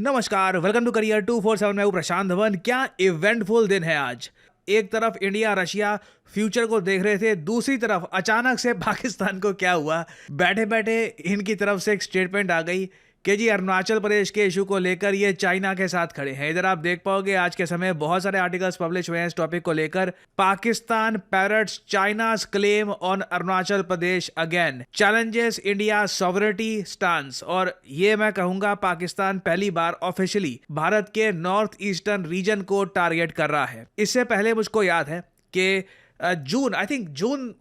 नमस्कार, welcome to career 247। मैं हूं प्रशांत धवन। क्या इवेंटफुल दिन है आज। एक तरफ इंडिया रशिया फ्यूचर को देख रहे थे, दूसरी तरफ अचानक से पाकिस्तान को क्या हुआ, बैठे बैठे इनकी तरफ से एक स्टेटमेंट आ गई कि जी अरुणाचल प्रदेश के इशू को लेकर ये चाइना के साथ खड़े हैं। इधर आप देख पाओगे आज के समय बहुत सारे आर्टिकल्स पब्लिश हुए हैं इस टॉपिक को लेकर। Pakistan parrots चाइना's claim on Arunachal Pradesh again, challenges India sovereignty stance. और ये मैं कहूंगा पाकिस्तान पहली बार ऑफिशियली भारत के नॉर्थ ईस्टर्न रीजन को टारगेट कर रहा है। इससे पहले मुझको याद है कि जून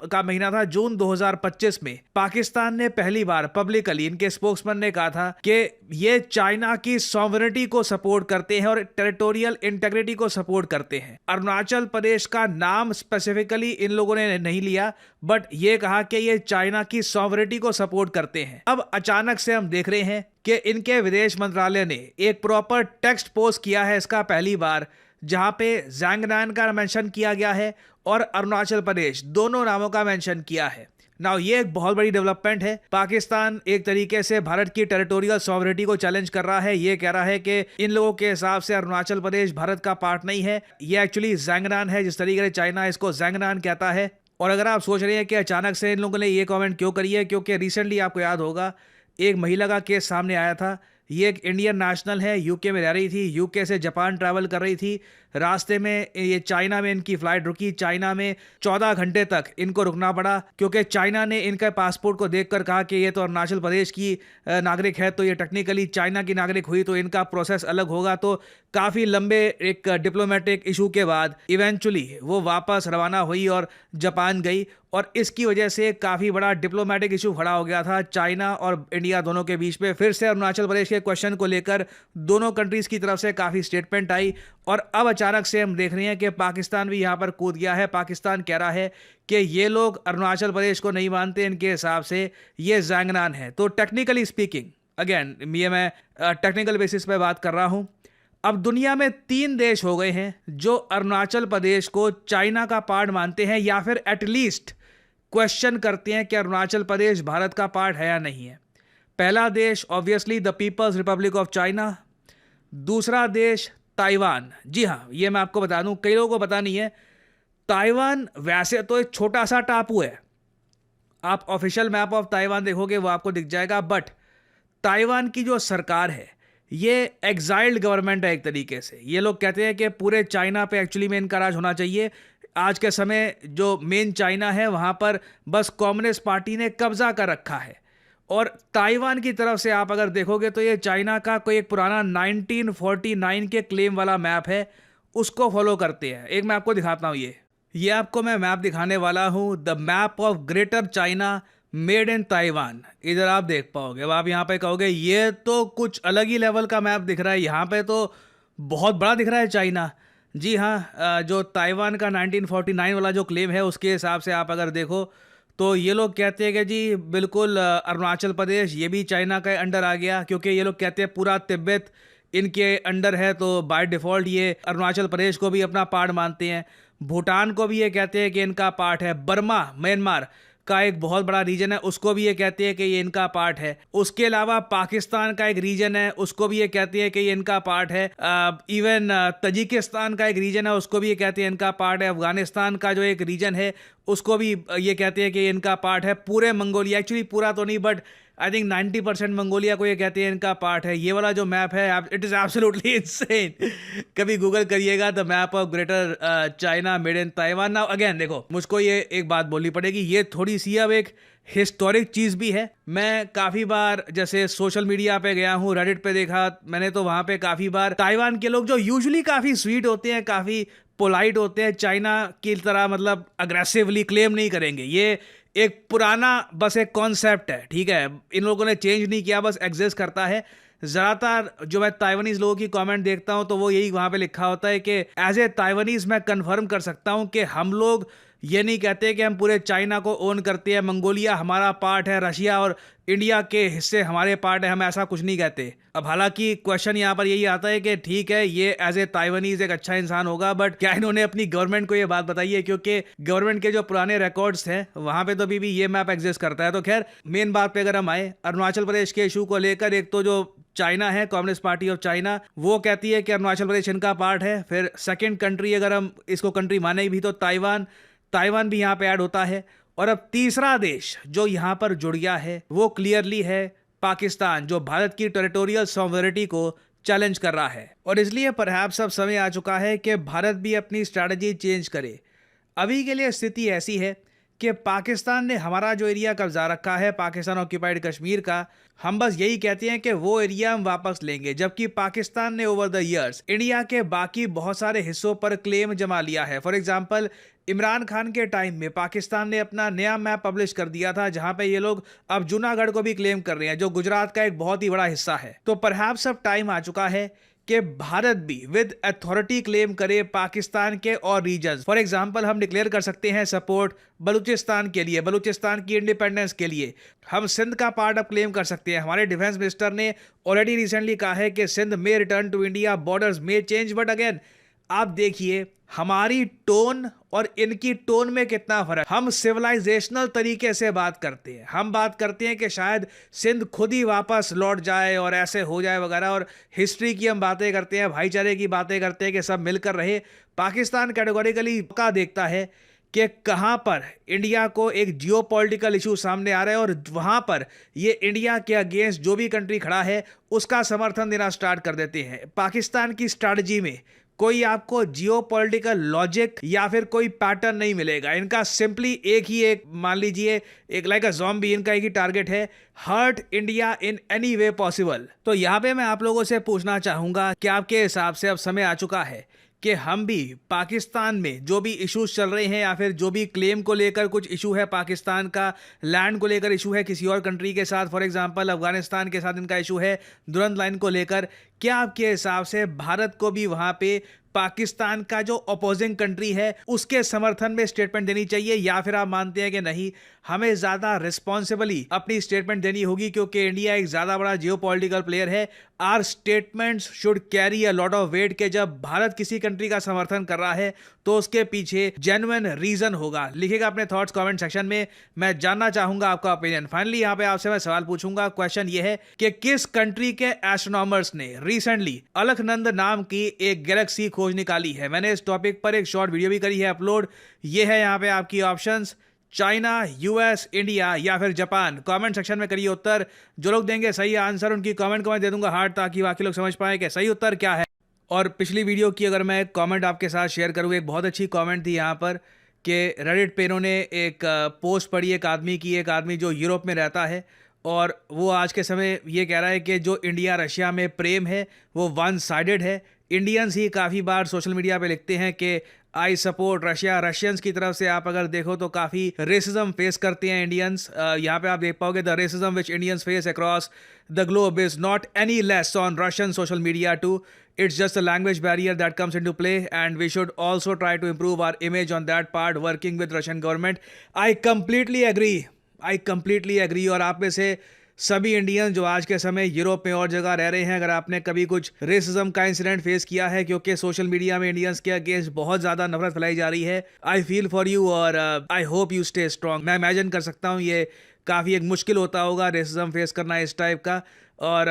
का महीना था, जून 2025 में पाकिस्तान ने पहली बार पब्लिकली, इनके स्पोक्समैन ने कहा था कि ये चाइना की सॉवरेनिटी को सपोर्ट करते हैं और टेरिटोरियल इंटीग्रिटी को सपोर्ट करते हैं। अरुणाचल प्रदेश का नाम स्पेसिफिकली इन लोगों ने नहीं लिया, बट ये कहा कि ये चाइना की सॉवरेनिटी को सपोर्ट करते हैं। अब अचानक से हम देख रहे हैं कि इनके विदेश मंत्रालय ने एक प्रॉपर टेक्स्ट पोस्ट किया है इसका पहली बार, जहां पे ज़ैंगनान का मेंशन किया गया है और अरुणाचल प्रदेश, दोनों नामों का मेंशन किया है। नाउ ये एक बहुत बड़ी डेवलपमेंट है। पाकिस्तान एक तरीके से भारत की टेरिटोरियल सॉवरेनिटी को चैलेंज कर रहा है। ये कह रहा है कि इन लोगों के हिसाब से अरुणाचल प्रदेश भारत का पार्ट नहीं है, ये एक्चुअली ज़ैंगनान है, जिस तरीके से चाइना इसको ज़ैंगनान कहता है। और अगर आप सोच रहे हैं कि अचानक से इन लोगों ने ये कमेंट क्यों करी है, क्योंकि रिसेंटली आपको याद होगा एक महिला का केस सामने आया था। ये एक इंडियन नेशनल है, यूके में रह रही थी, यूके से जापान ट्रैवल कर रही थी। रास्ते में ये चाइना में इनकी फ्लाइट रुकी। चाइना में 14 घंटे तक इनको रुकना पड़ा, क्योंकि चाइना ने इनके पासपोर्ट को देखकर कहा कि ये तो अरुणाचल प्रदेश की नागरिक है, तो ये टेक्निकली चाइना की नागरिक हुई, तो इनका प्रोसेस अलग होगा। तो काफ़ी लंबे एक डिप्लोमेटिक इशू के बाद इवेंचुअली वो वापस रवाना हुई और जापान गई, और इसकी वजह से काफ़ी बड़ा डिप्लोमेटिक इशू खड़ा हो गया था चाइना और इंडिया दोनों के बीच में। फिर से अरुणाचल प्रदेश के क्वेश्चन को लेकर दोनों कंट्रीज़ की तरफ से काफ़ी स्टेटमेंट आई, और अब अचानक से हम देख रहे हैं कि पाकिस्तान भी यहाँ पर कूद गया है। पाकिस्तान कह रहा है कि ये लोग अरुणाचल प्रदेश को नहीं मानते, इनके हिसाब से ये ज़ैंगनान है। तो टेक्निकली स्पीकिंग, अगेन ये मैं टेक्निकल बेसिस पे बात कर रहा हूँ, अब दुनिया में 3 देश हो गए हैं जो अरुणाचल प्रदेश को चाइना का पार्ट मानते हैं, या फिर एटलीस्ट क्वेश्चन करते हैं कि अरुणाचल प्रदेश भारत का पार्ट है या नहीं है। पहला देश obviously the People's Republic of China, दूसरा देश ताइवान। जी हाँ, ये मैं आपको बता दूं, कई लोगों को पता नहीं है, ताइवान वैसे तो एक छोटा सा टापू है। आप ऑफिशियल मैप ऑफ ताइवान देखोगे वो आपको दिख जाएगा, बट ताइवान की जो सरकार है ये एग्जाइल्ड गवर्नमेंट है एक तरीके से। ये लोग कहते हैं कि पूरे चाइना पे एक्चुअली में इनका राज होना चाहिए। आज के समय जो मेन चाइना है वहाँ पर बस कम्युनिस्ट पार्टी ने कब्जा कर रखा है। और ताइवान की तरफ से आप अगर देखोगे तो ये चाइना का कोई एक पुराना 1949 के क्लेम वाला मैप है, उसको फॉलो करते हैं। एक मैं आपको दिखाता हूँ, ये आपको मैं मैप दिखाने वाला हूँ, the map of greater China made in Taiwan. इधर आप देख पाओगे। अब आप यहाँ पे कहोगे ये तो कुछ अलग ही लेवल का मैप दिख रहा है, यहाँ पे तो बहुत बड़ा दिख रहा है चाइना। जी हाँ, जो ताइवान का 1949 वाला जो क्लेम है उसके हिसाब से आप अगर देखो तो ये लोग कहते हैं कि जी बिल्कुल अरुणाचल प्रदेश ये भी चाइना के अंडर आ गया, क्योंकि ये लोग कहते हैं पूरा तिब्बत इनके अंडर है, तो बाय डिफ़ॉल्ट ये अरुणाचल प्रदेश को भी अपना पार्ट मानते हैं। भूटान को भी ये कहते हैं कि इनका पार्ट है। बर्मा, म्यांमार का एक बहुत बड़ा रीजन है, उसको भी ये कहते हैं कि ये इनका पार्ट है। उसके अलावा पाकिस्तान का एक रीजन है, उसको भी ये कहते हैं कि ये इनका पार्ट है। इवन तजिकिस्तान का एक रीजन है, उसको भी ये कहते हैं इनका पार्ट है। अफगानिस्तान का जो एक रीजन है उसको भी ये कहते हैं कि ये इनका पार्ट है। पूरे मंगोलिया, एक्चुअली पूरा तो नहीं बट आई थिंक 90% मंगोलिया को ये कहते हैं इनका पार्ट है। ये वाला जो मैप है इट इज़ एब्सोल्युटली इनसेन। कभी गूगल करिएगा the map of greater China made in Taiwan. Now again देखो, मुझको ये एक बात बोलनी पड़ेगी, ये थोड़ी सी अब एक हिस्टोरिक चीज़ भी है। मैं काफ़ी बार जैसे सोशल मीडिया पे गया हूँ, रेडिट पे देखा मैंने, तो वहाँ पे काफ़ी बार ताइवान के लोग जो यूजुअली काफ़ी स्वीट होते हैं, काफ़ी पोलाइट होते हैं, चाइना की तरह मतलब अग्रेसिवली क्लेम नहीं करेंगे। ये एक पुराना बस एक कॉन्सेप्ट है, ठीक है, इन लोगों ने चेंज नहीं किया, बस एग्जिस्ट करता है। ज़्यादातर जो मैं ताइवानीज़ लोगों की कमेंट देखता हूं तो वो यही वहां पे लिखा होता है कि एज ए ताइवानीज़ मैं कंफर्म कर सकता हूं कि हम लोग ये नहीं कहते कि हम पूरे चाइना को ओन करते हैं, मंगोलिया हमारा पार्ट है, रशिया और इंडिया के हिस्से हमारे पार्ट है, हम ऐसा कुछ नहीं कहते। अब हालांकि क्वेश्चन यहाँ पर यही आता है कि ठीक है ये एज ए ताइवानीज एक अच्छा इंसान होगा, बट क्या इन्होंने अपनी गवर्नमेंट को ये बात बताई है? क्योंकि गवर्नमेंट के जो पुराने रिकॉर्ड्स हैं वहां पे तो अभी भी ये मैप एग्जिस्ट करता है। तो खैर मेन बात पे अगर हम आए अरुणाचल प्रदेश के इशू को लेकर, एक तो जो चाइना है, कम्युनिस्ट पार्टी ऑफ चाइना, वो कहती है कि अरुणाचल प्रदेश इनका पार्ट है। फिर सेकंड कंट्री अगर हम इसको कंट्री माने भी तो ताइवान भी यहाँ पे ऐड होता है। और अब तीसरा देश जो यहाँ पर जुड़ गया है वो क्लियरली है पाकिस्तान, जो भारत की टेरिटोरियल सॉवरेनिटी को चैलेंज कर रहा है। और इसलिए परहैप्स अब समय आ चुका है कि भारत भी अपनी स्ट्रैटेजी चेंज करे। अभी के लिए स्थिति ऐसी है कि पाकिस्तान ने हमारा जो एरिया कब्जा रखा है, पाकिस्तान ऑक्यूपाइड कश्मीर का, हम बस यही कहते हैं कि वो एरिया हम वापस लेंगे, जबकि पाकिस्तान ने ओवर द ईयर्स इंडिया के बाकी बहुत सारे हिस्सों पर क्लेम जमा लिया है। फॉर एग्जांपल इमरान खान के टाइम में पाकिस्तान ने अपना नया मैप पब्लिश कर दिया था, जहां पे ये लोग अब जूनागढ़ को भी क्लेम कर रहे हैं, जो गुजरात का एक बहुत ही बड़ा हिस्सा है। तो परहैप्स अब टाइम आ चुका है कि भारत भी विद अथॉरिटी क्लेम करे पाकिस्तान के और रीजन्स। फॉर एग्जांपल हम डिक्लेयर कर सकते हैं सपोर्ट बलूचिस्तान के लिए, बलूचिस्तान की इंडिपेंडेंस के लिए। हम सिंध का पार्ट अब क्लेम कर सकते हैं। हमारे डिफेंस मिनिस्टर ने ऑलरेडी रिसेंटली कहा है कि सिंध में रिटर्न टू इंडिया, बॉर्डर्स में चेंज। बट अगेन आप देखिए हमारी टोन और इनकी टोन में कितना फर्क। हम सिविलाइजेशनल तरीके से बात करते हैं, हम बात करते हैं कि शायद सिंध खुद ही वापस लौट जाए और ऐसे हो जाए वगैरह, और हिस्ट्री की हम बातें करते हैं, भाईचारे की बातें करते हैं कि सब मिलकर रहे। पाकिस्तान कैटेगोरिकली का देखता है कि कहां पर इंडिया को एक जियोपॉलिटिकल इशू सामने आ रहा है और वहां पर ये इंडिया के अगेंस्ट जो भी कंट्री खड़ा है उसका समर्थन देना स्टार्ट कर देते हैं। पाकिस्तान की स्ट्रैटेजी में कोई आपको जियोपॉलिटिकल लॉजिक या फिर कोई पैटर्न नहीं मिलेगा। इनका सिंपली एक मान लीजिए एक लाइक अ ज़ॉम्बी, इनका एक ही टारगेट है, hurt India in any way possible. तो यहाँ पे मैं आप लोगों से पूछना चाहूंगा कि आपके हिसाब से अब समय आ चुका है कि हम भी पाकिस्तान में जो भी इश्यूज चल रहे हैं या फिर जो भी क्लेम को लेकर कुछ इशू है, पाकिस्तान का लैंड को लेकर इशू है किसी और कंट्री के साथ, फॉर एग्जांपल अफगानिस्तान के साथ इनका इशू है दुरंत लाइन को लेकर, क्या आपके हिसाब से भारत को भी वहां पे पाकिस्तान का जो अपोजिंग कंट्री है उसके समर्थन में स्टेटमेंट देनी चाहिए, या फिर आप मानते हैं कि नहीं हमें ज्यादा रिस्पॉन्सिबली अपनी स्टेटमेंट देनी होगी क्योंकि इंडिया एक ज्यादा बड़ा जियोपॉलिटिकल प्लेयर है? Our statements should carry a lot of weight कि जब भारत किसी कंट्री का समर्थन कर रहा है तो उसके पीछे जेन्युइन रीजन होगा। लिखिएगा अपने थॉट्स कमेंट सेक्शन में, मैं जानना चाहूंगा आपका ओपिनियन। फाइनली यहाँ पे आपसे मैं सवाल पूछूंगा, क्वेश्चन ये है कि किस कंट्री के एस्ट्रोनॉमर्स ने रिसेंटली अलखनंद नाम की एक गैलेक्सी खोज निकाली है? मैंने इस टॉपिक पर एक शॉर्ट वीडियो भी करी है अपलोड, ये है यहाँ पे आपकी ऑप्शंस, चाइना, यूएस, इंडिया या फिर जापान। कमेंट सेक्शन में करिए उत्तर। जो लोग देंगे सही आंसर उनकी कमेंट को मैं दे दूंगा हार्ट, ताकि बाकी लोग समझ पाए कि सही उत्तर क्या है। और पिछली वीडियो की अगर मैं एक कमेंट आपके साथ शेयर करूँ, एक बहुत अच्छी कमेंट थी यहाँ पर कि रेडिट पे इन्होंने एक पोस्ट पढ़ी एक आदमी जो यूरोप में रहता है, और वो आज के समय ये कह रहा है कि जो इंडिया रशिया में प्रेम है वो वन साइडेड है। इंडियंस ही काफ़ी बार सोशल मीडिया पे लिखते हैं कि आई सपोर्ट रशिया। रशियंस की तरफ से आप अगर देखो तो काफ़ी रेसिज्म फेस करते हैं इंडियंस। यहाँ पे आप देख पाओगे the racism which Indians face across the globe is not any less on Russian social media too. It's just a language barrier that comes into play, and we should also try to improve our image on that part working with Russian government. I completely agree. और आप में से सभी Indian जो आज के समय Europe में और जगह रह रहे हैं, अगर आपने कभी कुछ रेसिज्म का इंसिडेंट फेस किया है, क्योंकि सोशल मीडिया में इंडियंस के अगेंस्ट बहुत ज़्यादा नफरत फैलाई जा रही है, आई फील फॉर यू और I hope you stay strong. मैं इमेजिन कर सकता हूँ ये काफ़ी एक मुश्किल होता होगा रेसिज्म फेस करना इस टाइप का। और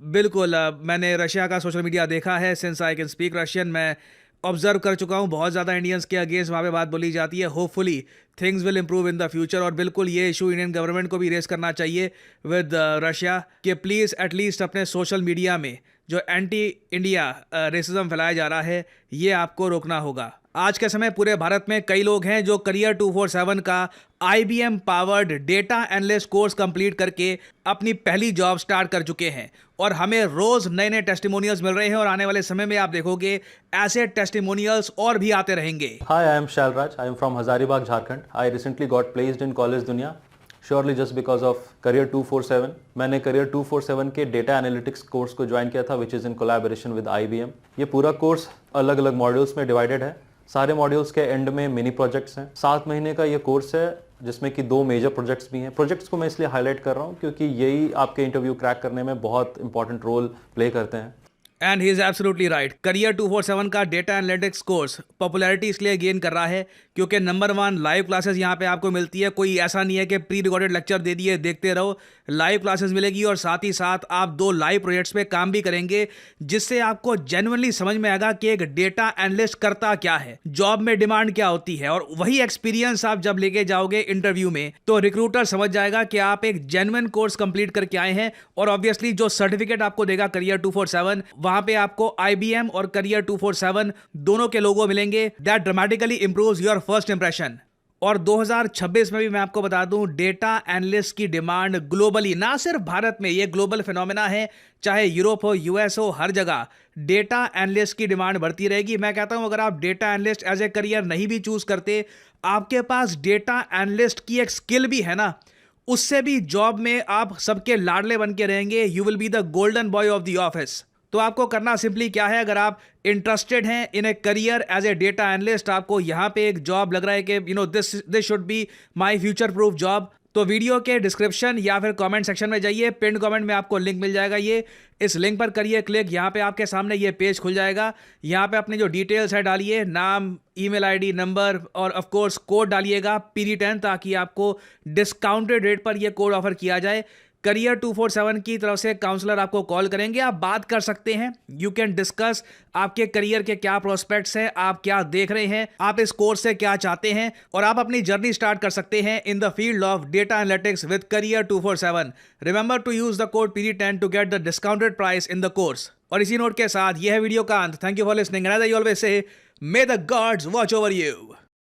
बिल्कुल मैंने रशिया का सोशल मीडिया देखा है, since I can speak Russian, मैं ऑब्जर्व कर चुका हूँ बहुत ज़्यादा इंडियंस के अगेंस्ट वहाँ पे बात बोली जाती है। Hopefully things will improve in the future. और बिल्कुल ये इशू इंडियन गवर्नमेंट को भी रेस करना चाहिए विद रशिया कि प्लीज़ एटलीस्ट अपने सोशल मीडिया में जो एंटी इंडिया रेसिज्म फैलाया जा रहा है ये आपको रोकना होगा। आज के समय पूरे भारत में कई लोग हैं जो करियर 247 का IBM powered data analyst course complete करके अपनी पहली जॉब स्टार्ट कर चुके हैं, और हमें रोज नए नए टेस्टिमोनियल्स मिल रहे हैं, और आने वाले समय में आप देखोगे ऐसे टेस्टिमोनियल्स और भी आते रहेंगे। Hi, I am Shalraj. I am from Hazaribagh, Jharkhand. I recently got placed in College Dunya, surely just because of Career 247. मैंने Career 247 के डेटा एनालिटिक्स कोर्स को ज्वाइन किया था, which is in collaboration with IBM. ये पूरा course अलग अलग modules में डिवाइडेड है। सारे मॉड्यूल्स के एंड में मिनी प्रोजेक्ट्स हैं। 7 महीने का ये कोर्स है जिसमें कि 2 मेजर प्रोजेक्ट्स भी हैं। प्रोजेक्ट्स को मैं इसलिए हाईलाइट कर रहा हूँ क्योंकि यही आपके इंटरव्यू क्रैक करने में बहुत इंपॉर्टेंट रोल प्ले करते हैं। And he is absolutely right. Career 247 का डेटा एनालिटिक्स कोर्स पॉपुलैरिटी इसलिए गेन कर रहा है क्योंकि नंबर 1 लाइव क्लासेस यहाँ पे आपको मिलती है। कोई ऐसा नहीं है कि प्री रिकॉर्डेड लेक्चर दे दिए देखते रहो, लाइव क्लासेस मिलेगी और साथ ही साथ आप 2 लाइव प्रोजेक्ट्स पे काम भी करेंगे, जिससे आपको जेन्युइनली समझ में आएगा कि एक डेटा एनालिस्ट करता क्या है, जॉब में डिमांड क्या होती है। और वही एक्सपीरियंस आप जब लेके जाओगे इंटरव्यू में तो रिक्रूटर समझ जाएगा कि आप एक जेन्युइन कोर्स कंप्लीट करके आए हैं। और ऑब्वियसली जो सर्टिफिकेट आपको देगा करियर 247, वहां पे आपको IBM और करियर 247 दोनों के लोगो मिलेंगे। That dramatically improves your first impression. और 2026 में भी मैं आपको बता दूं, डेटा एनालिस्ट की डिमांड ग्लोबली, ना सिर्फ भारत में, ये ग्लोबल फिनोमेना है, चाहे यूरोप हो, US हो, हर जगह डेटा एनालिस्ट की डिमांड बढ़ती रहेगी। मैं कहता हूं अगर आप data analyst as a career नहीं भी चूज करते, आपके पास डेटा एनालिस्ट की एक स्किल भी है ना, उससे भी जॉब में आप सबके लाडले बन के रहेंगे। You will be the golden boy of the office. तो आपको करना सिंपली क्या है, अगर आप इंटरेस्टेड हैं in a career as a data analyst, आपको यहाँ पे एक जॉब लग रहा है कि this should be my future proof job, तो वीडियो के डिस्क्रिप्शन या फिर कमेंट सेक्शन में जाइए, पिन कमेंट में आपको लिंक मिल जाएगा। ये इस लिंक पर करिए क्लिक, यहाँ पे आपके सामने ये पेज खुल जाएगा। यहाँ पे अपने जो डिटेल्स है डालिए, नाम, ईमेल आईडी, नंबर और ऑफ कोर्स कोड डालिएगा PD10, ताकि आपको डिस्काउंटेड रेट पर ये कोड ऑफर किया जाए। करियर 247 की तरफ से काउंसलर आपको कॉल करेंगे, आप बात कर सकते हैं। यू कैन डिस्कस आपके करियर के क्या प्रोस्पेक्ट्स हैं, आप क्या देख रहे हैं, आप इस कोर्स से क्या चाहते हैं, और आप अपनी जर्नी स्टार्ट कर सकते हैं in the field of data analytics with career 247। Remember to use the code PD10 to get the discounted price in the course. और इसी नोट के साथ यह है वीडियो का अंत। Thank you for listening and as I always say, may the gods watch over you.